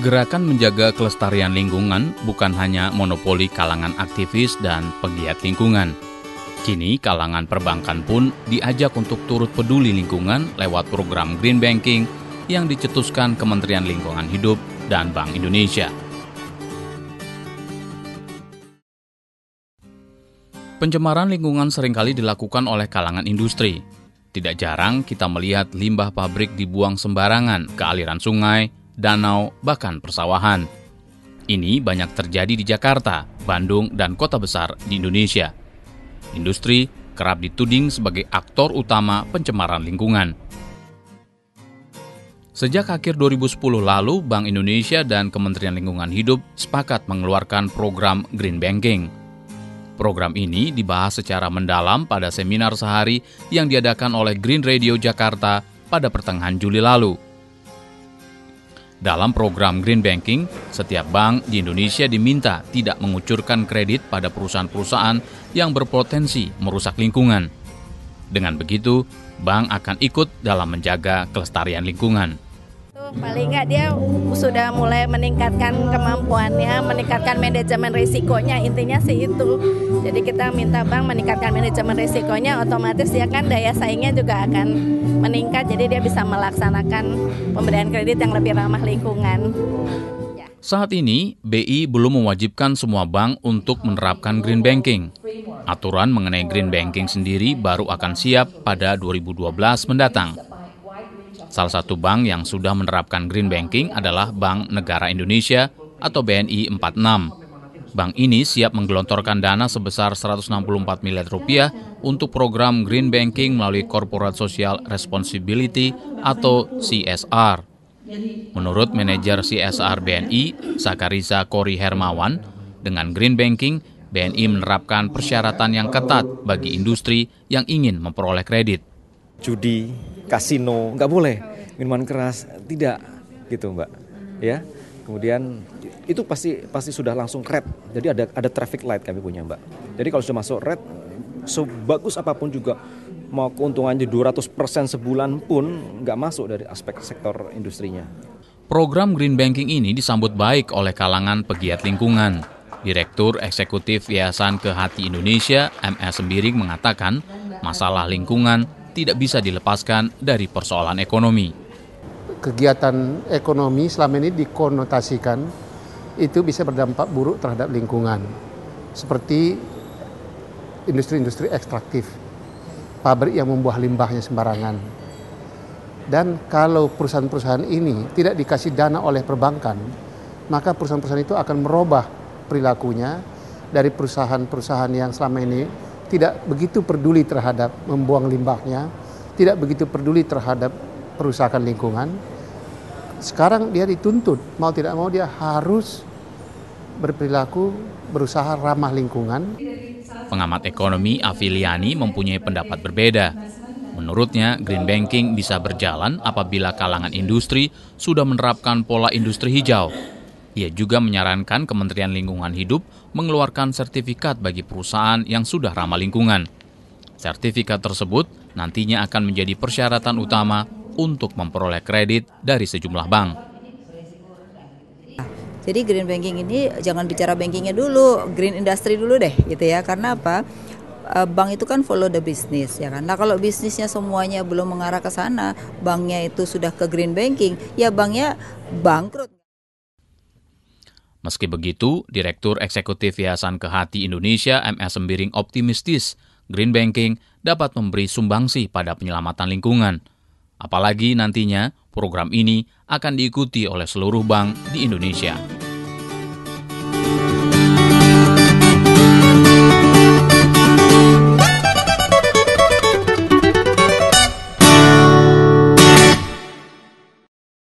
Gerakan menjaga kelestarian lingkungan bukan hanya monopoli kalangan aktivis dan pegiat lingkungan. Kini kalangan perbankan pun diajak untuk turut peduli lingkungan lewat program Green Banking yang dicetuskan Kementerian Lingkungan Hidup dan Bank Indonesia. Pencemaran lingkungan seringkali dilakukan oleh kalangan industri. Tidak jarang kita melihat limbah pabrik dibuang sembarangan ke aliran sungai, danau, bahkan persawahan. Ini banyak terjadi di Jakarta, Bandung, dan kota besar di Indonesia. Industri kerap dituding sebagai aktor utama pencemaran lingkungan. Sejak akhir 2010 lalu, Bank Indonesia dan Kementerian Lingkungan Hidup sepakat mengeluarkan program Green Banking. Program ini dibahas secara mendalam pada seminar sehari yang diadakan oleh Green Radio Jakarta pada pertengahan Juli lalu. Dalam program Green Banking, setiap bank di Indonesia diminta tidak mengucurkan kredit pada perusahaan-perusahaan yang berpotensi merusak lingkungan. Dengan begitu, bank akan ikut dalam menjaga kelestarian lingkungan. Paling nggak dia sudah mulai meningkatkan kemampuannya, meningkatkan manajemen risikonya, intinya sih itu. Jadi kita minta bank meningkatkan manajemen risikonya, otomatis dia kan daya saingnya juga akan meningkat, jadi dia bisa melaksanakan pemberian kredit yang lebih ramah lingkungan. Saat ini, BI belum mewajibkan semua bank untuk menerapkan Green Banking. Aturan mengenai Green Banking sendiri baru akan siap pada 2012 mendatang. Salah satu bank yang sudah menerapkan Green Banking adalah Bank Negara Indonesia atau BNI 46. Bank ini siap menggelontorkan dana sebesar 164 miliar rupiah untuk program Green Banking melalui Corporate Social Responsibility atau CSR. Menurut manajer CSR BNI, Sakarisa Kori Hermawan, dengan Green Banking, BNI menerapkan persyaratan yang ketat bagi industri yang ingin memperoleh kredit. Judi, kasino, nggak boleh, minuman keras, tidak, gitu Mbak. Ya, kemudian itu pasti sudah langsung red, jadi ada traffic light kami punya Mbak. Jadi kalau sudah masuk red, sebagus apapun juga, mau keuntungannya 200% sebulan pun nggak masuk dari aspek sektor industrinya. Program Green Banking ini disambut baik oleh kalangan pegiat lingkungan. Direktur Eksekutif Yayasan Kehati Indonesia, MS Sembiring, mengatakan masalah lingkungan tidak bisa dilepaskan dari persoalan ekonomi. Kegiatan ekonomi selama ini dikonotasikan itu bisa berdampak buruk terhadap lingkungan. Seperti industri-industri ekstraktif, pabrik yang membuang limbahnya sembarangan. Dan kalau perusahaan-perusahaan ini tidak dikasih dana oleh perbankan, maka perusahaan-perusahaan itu akan merubah perilakunya dari perusahaan-perusahaan yang selama ini tidak begitu peduli terhadap membuang limbahnya, tidak begitu peduli terhadap perusakan lingkungan. Sekarang dia dituntut, mau tidak mau dia harus berperilaku, berusaha ramah lingkungan. Pengamat ekonomi Afiliani mempunyai pendapat berbeda. Menurutnya, Green Banking bisa berjalan apabila kalangan industri sudah menerapkan pola industri hijau. Ia juga menyarankan Kementerian Lingkungan Hidup mengeluarkan sertifikat bagi perusahaan yang sudah ramah lingkungan. Sertifikat tersebut nantinya akan menjadi persyaratan utama untuk memperoleh kredit dari sejumlah bank. Jadi Green Banking ini jangan bicara bankingnya dulu, green industry dulu deh gitu ya. Karena apa? Bank itu kan follow the business ya kan. Nah kalau bisnisnya semuanya belum mengarah ke sana, banknya itu sudah ke Green Banking, ya banknya bangkrut. Meski begitu, Direktur Eksekutif Yayasan Kehati Indonesia MS Sembiring optimistis Green Banking dapat memberi sumbangsi pada penyelamatan lingkungan. Apalagi nantinya program ini akan diikuti oleh seluruh bank di Indonesia.